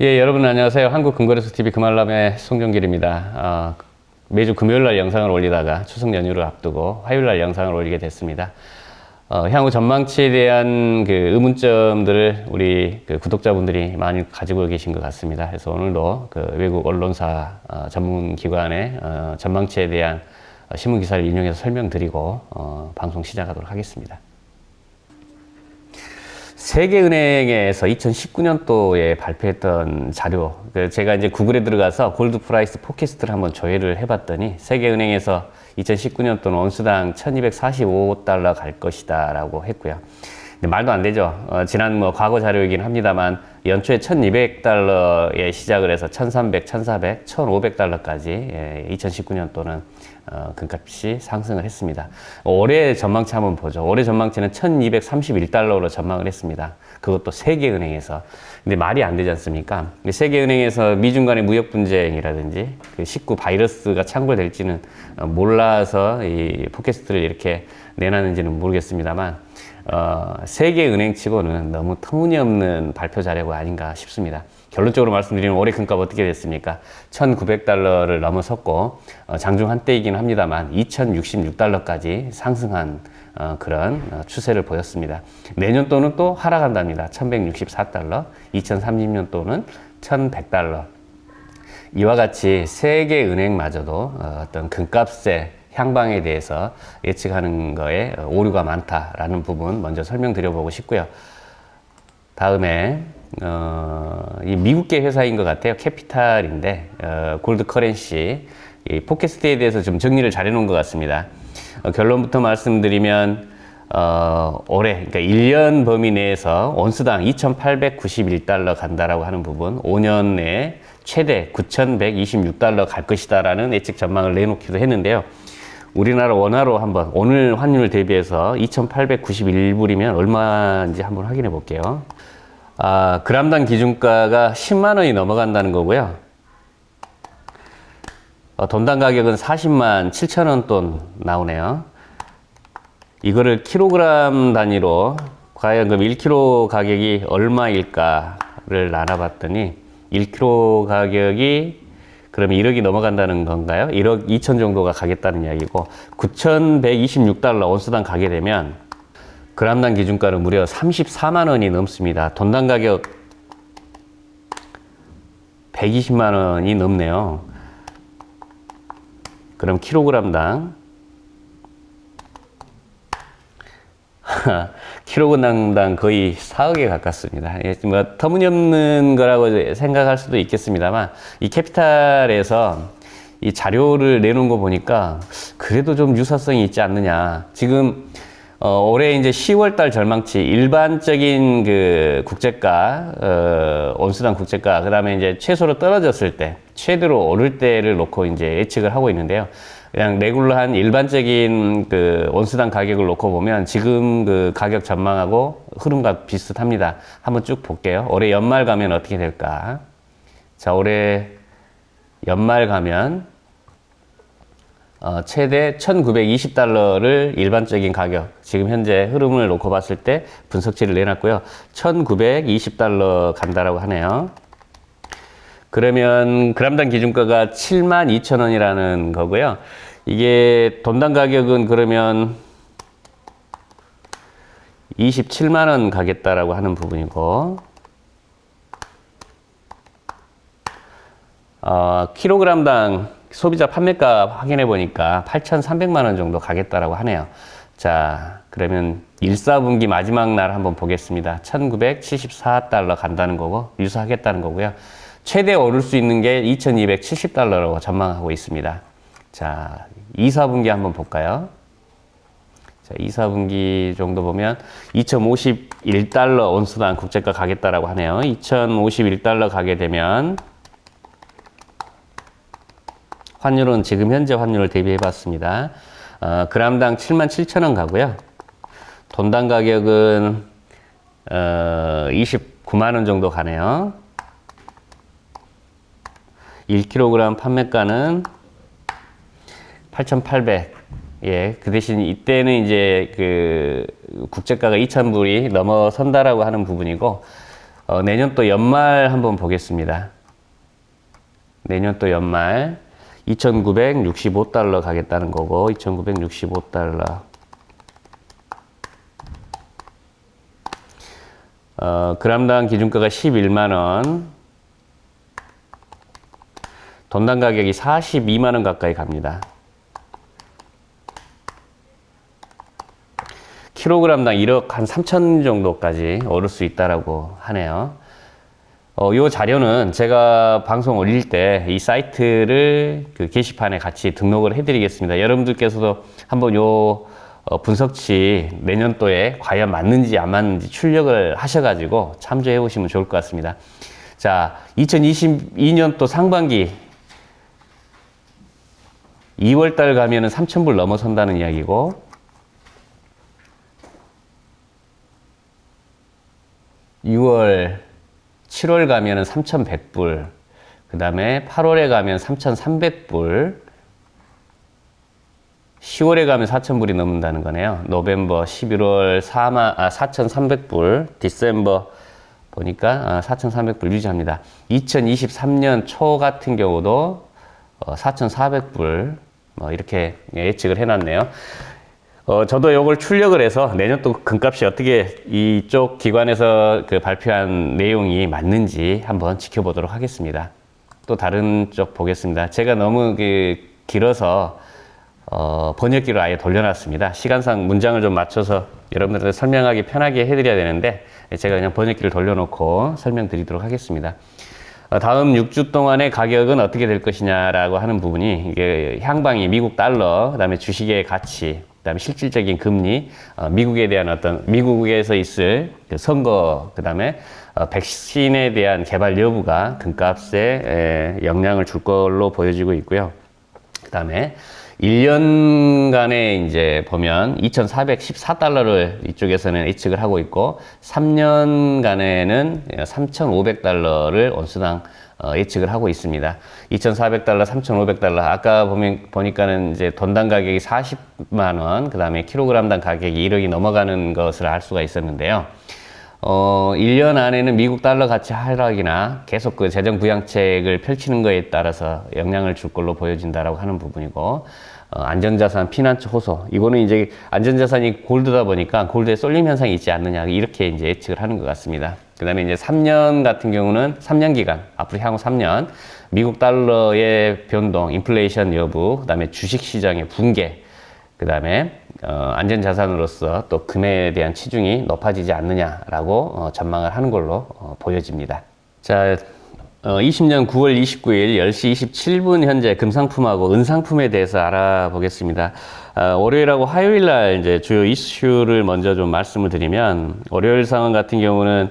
예, 여러분 안녕하세요. 한국금거래소TV 금알람의 송정길입니다. 매주 금요일날 영상을 올리다가 추석 연휴를 앞두고 화요일날 영상을 올리게 됐습니다. 향후 전망치에 대한 그 의문점들을 우리 그 구독자분들이 많이 가지고 계신 것 같습니다. 그래서 오늘도 그 외국 언론사 전문기관의 전망치에 대한 신문기사를 인용해서 설명드리고 방송 시작하도록 하겠습니다. 세계은행에서 2019년도에 발표했던 자료, 제가 이제 구글에 들어가서 골드 프라이스 포캐스트를 한번 조회를 해봤더니 세계은행에서 2019년도는 온수당 1245달러 갈 것이다 라고 했고요. 근데 말도 안 되죠. 지난 과거 자료이긴 합니다만 연초에 1200달러에 시작을 해서 1300, 1400, 1500달러까지 2019년도는 금값이 상승을 했습니다. 올해 전망치 한번 보죠. 올해 전망치는 1231달러로 전망을 했습니다. 그것도 세계은행에서. 근데 말이 안 되지 않습니까? 세계은행에서 미중 간의 무역 분쟁이라든지 그 19 바이러스가 창궐될지는 몰라서 이 팟캐스트를 이렇게 내놨는지는 모르겠습니다만 세계은행 치고는 너무 터무니없는 발표 자료가 아닌가 싶습니다. 결론적으로 말씀드리면 올해 금값 어떻게 됐습니까? 1900달러를 넘어섰고 장중 한때이긴 합니다만 2066달러까지 상승한 그런 추세를 보였습니다. 내년도는 또 하락한답니다. 1164달러, 2030년도는 1100달러. 이와 같이 세계은행마저도 어떤 금값의 향방에 대해서 예측하는 거에 오류가 많다라는 부분 먼저 설명드려보고 싶고요. 다음에 이 미국계 회사인 것 같아요. 캐피탈인데 골드 커런시 이 팟캐스트에 대해서 좀 정리를 잘 해놓은 것 같습니다. 결론부터 말씀드리면 올해 그러니까 1년 범위 내에서 온수당 2891달러 간다라고 하는 부분 5년 내에 최대 9126달러 갈 것이다 라는 예측 전망을 내놓기도 했는데요. 우리나라 원화로 한번 오늘 환율 대비해서 2891불이면 얼마인지 한번 확인해 볼게요. 그람당 기준가가 10만 원이 넘어간다는 거고요. 돈당 가격은 40만 7천 원 돈 나오네요. 이거를 킬로그램 단위로 과연 그럼 1kg 가격이 얼마일까를 나눠봤더니 1kg 가격이 그럼 1억이 넘어간다는 건가요? 1억 2천 정도가 가겠다는 이야기고 9,126달러 온수당 가게 되면 그람당 기준가는 무려 34만 원이 넘습니다. 돈당 가격 120만 원이 넘네요. 그럼 킬로그램당 킬로그램당 거의 4억에 가깝습니다. 터무니없는 거라고 생각할 수도 있겠습니다만 이 캐피탈에서 이 자료를 내놓은 거 보니까 그래도 좀 유사성이 있지 않느냐. 지금 올해 이제 10월달 절망치 일반적인 그 국제가 온수당 국제가 그다음에 이제 최소로 떨어졌을 때 최대로 오를 때를 놓고 이제 예측을 하고 있는데요. 그냥 레귤러한 일반적인 그 온수당 가격을 놓고 보면 지금 그 가격 전망하고 흐름과 비슷합니다. 한번 쭉 볼게요. 올해 연말 가면 어떻게 될까? 자, 올해 연말 가면 최대 1920달러를 일반적인 가격, 지금 현재 흐름을 놓고 봤을 때 분석치를 내놨고요. 1920달러 간다라고 하네요. 그러면 그람당 기준가가 72,000원이라는 거고요. 이게 돈당 가격은 그러면 27만 원 가겠다라고 하는 부분이고 킬로그램당 소비자 판매가 확인해 보니까 8,300만 원 정도 가겠다라고 하네요. 자, 그러면 1, 4분기 마지막 날 한번 보겠습니다. 1974달러 간다는 거고 유사하겠다는 거고요. 최대 오를 수 있는 게 2270달러라고 전망하고 있습니다. 자, 2, 4분기 한번 볼까요? 자, 2, 4분기 정도 보면 2051달러 온수당 국제가 가겠다라고 하네요. 2051달러 가게 되면 환율은 지금 현재 환율을 대비해 봤습니다. 그람당 77,000원 가고요. 돈당 가격은 29만 원 정도 가네요. 1kg 판매가는 8,800. 예, 그 대신 이때는 이제 그 국제가가 2,000불이 넘어선다라고 하는 부분이고 내년도 연말 한번 보겠습니다. 내년도 연말 2,965달러 가겠다는 거고, 2,965달러. 그람당 기준가가 11만원, 돈당 가격이 42만원 가까이 갑니다. 킬로그램당 1억 한 3천 정도까지 오를 수 있다라고 하네요. 요 자료는 제가 방송 올릴 때 이 사이트를 그 게시판에 같이 등록을 해드리겠습니다. 여러분들께서도 한번 요 분석치 내년도에 과연 맞는지 안 맞는지 출력을 하셔가지고 참조해 보시면 좋을 것 같습니다. 자, 2022년도 상반기 2월달 가면은 3,000불 넘어선다는 이야기고, 6월, 7월 가면은 3,100불, 그 다음에 8월에 가면 3,300불, 10월에 가면 4,000불이 넘는다는 거네요. 노벰버, 11월 4,300불, 디셈버 보니까 4,300불 유지합니다. 2023년 초 같은 경우도 4,400불 이렇게 예측을 해놨네요. 저도 이걸 출력을 해서 내년도 금값이 어떻게 이쪽 기관에서 그 발표한 내용이 맞는지 한번 지켜보도록 하겠습니다. 또 다른 쪽 보겠습니다. 제가 너무 길어서 번역기로 아예 돌려놨습니다. 시간상 문장을 좀 맞춰서 여러분들한테 설명하기 편하게 해드려야 되는데, 제가 그냥 번역기를 돌려놓고 설명드리도록 하겠습니다. 다음 6주 동안의 가격은 어떻게 될 것이냐라고 하는 부분이, 이게 향방이 미국 달러, 그 다음에 주식의 가치, 그 다음에 실질적인 금리, 미국에 대한 미국에서 있을 그 선거, 그 다음에 백신에 대한 개발 여부가 금값에 영향을 줄 걸로 보여지고 있고요. 그 다음에 1년간에 이제 보면 2,414달러를 이쪽에서는 예측을 하고 있고, 3년간에는 3,500달러를 온수당 예측을 하고 있습니다. 2,400달러, 3,500달러. 아까 보니까는 이제 돈당 가격이 40만원, 그 다음에 킬로그램당 가격이 1억이 넘어가는 것을 알 수가 있었는데요. 1년 안에는 미국 달러 가치 하락이나 계속 그 재정 부양책을 펼치는 거에 따라서 영향을 줄 걸로 보여진다라고 하는 부분이고, 안전자산 피난처 호소. 이거는 이제 안전자산이 골드다 보니까 골드에 쏠림 현상이 있지 않느냐, 이렇게 이제 예측을 하는 것 같습니다. 그 다음에 이제 3년 같은 경우는 3년 기간, 앞으로 향후 3년, 미국 달러의 변동, 인플레이션 여부, 그 다음에 주식 시장의 붕괴, 그 다음에 안전자산으로서 또 금에 대한 치중이 높아지지 않느냐라고 전망을 하는 걸로 보여집니다. 자, 20년 9월 29일 10시 27분 현재 금상품하고 은상품에 대해서 알아보겠습니다. 월요일하고 화요일 날 이제 주요 이슈를 먼저 좀 말씀을 드리면, 월요일 상황 같은 경우는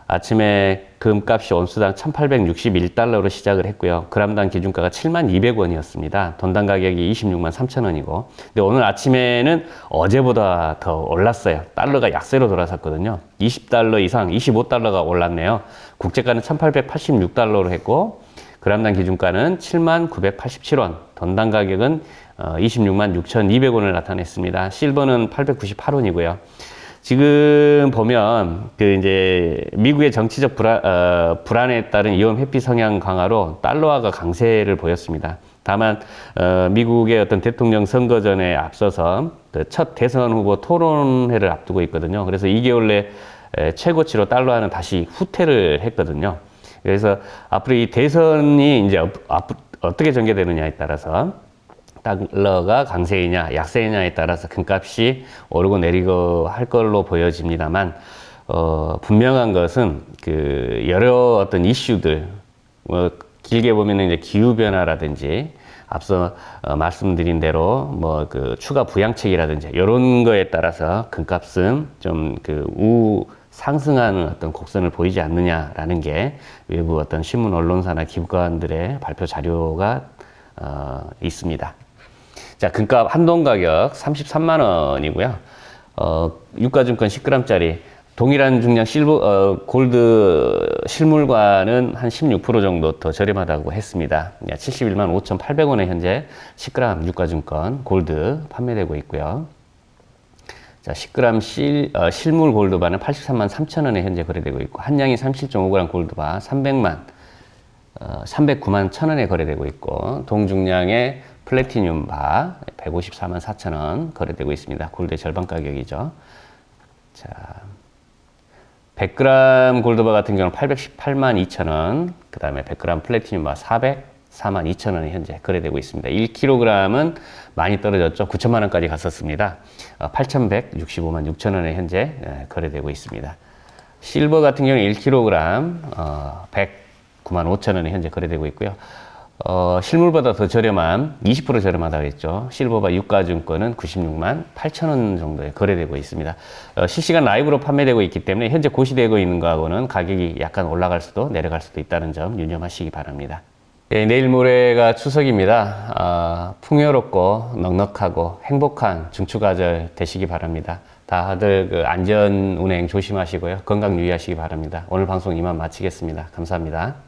아침에 금값이 온수당 1,861달러로 시작을 했고요. 그람당 기준가가 72,200원이었습니다. 돈당 가격이 263,000원이고, 근데 오늘 아침에는 어제보다 더 올랐어요. 달러가 약세로 돌아섰거든요. 20달러 이상, 25달러가 올랐네요. 국제가는 1,886달러로 했고, 그람당 기준가는 79,87원, 돈당 가격은 266,200원을 나타냈습니다. 실버는 898원이고요. 지금 보면 이제 미국의 정치적 불안에 따른 위험 회피 성향 강화로 달러화가 강세를 보였습니다. 다만 미국의 어떤 대통령 선거 전에 앞서서 첫 대선 후보 토론회를 앞두고 있거든요. 그래서 2개월 내 최고치로 달러화는 다시 후퇴를 했거든요. 그래서 앞으로 이 대선이 이제 어떻게 전개되느냐에 따라서 달러가 강세이냐 약세이냐에 따라서 금값이 오르고 내리고 할 걸로 보여집니다만, 분명한 것은 여러 어떤 이슈들, 길게 보면은 이제 기후변화라든지, 앞서 말씀드린 대로 추가 부양책이라든지 이런 거에 따라서 금값은 좀 상승하는 어떤 곡선을 보이지 않느냐라는 게 외부 어떤 신문 언론사나 기관들의 발표 자료가 있습니다. 자, 금값 한돈 가격 33만 원이고요. 유가증권 10g짜리 동일한 중량 골드 실물과는 한 16% 정도 더 저렴하다고 했습니다. 71만 5,800원에 현재 10g 유가증권 골드 판매되고 있고요. 자, 10g 실물 골드바는 83만 3천 원에 현재 거래되고 있고, 한양이 37.5g 골드바 309만 1천 원에 거래되고 있고, 동중량의 플래티늄바 154만 4천 원 거래되고 있습니다. 골드의 절반 가격이죠. 자, 100g 골드바 같은 경우는 818만 2천 원, 그 다음에 100g 플래티늄바 404만 2천 원이 현재 거래되고 있습니다. 1kg은 많이 떨어졌죠. 9천만 원까지 갔었습니다. 8,165만 6천 원에 현재 거래되고 있습니다. 실버 같은 경우는 1kg 109만 5천 원에 현재 거래되고 있고요. 실물보다 더 저렴한 20% 저렴하다고 했죠. 실버바 유가증권은 96만 8천 원 정도에 거래되고 있습니다. 실시간 라이브로 판매되고 있기 때문에 현재 고시되고 있는 거하고는 가격이 약간 올라갈 수도 내려갈 수도 있다는 점 유념하시기 바랍니다. 네, 내일 모레가 추석입니다. 풍요롭고 넉넉하고 행복한 중추가절 되시기 바랍니다. 다들 그 안전 운행 조심하시고요. 건강 유의하시기 바랍니다. 오늘 방송 이만 마치겠습니다. 감사합니다.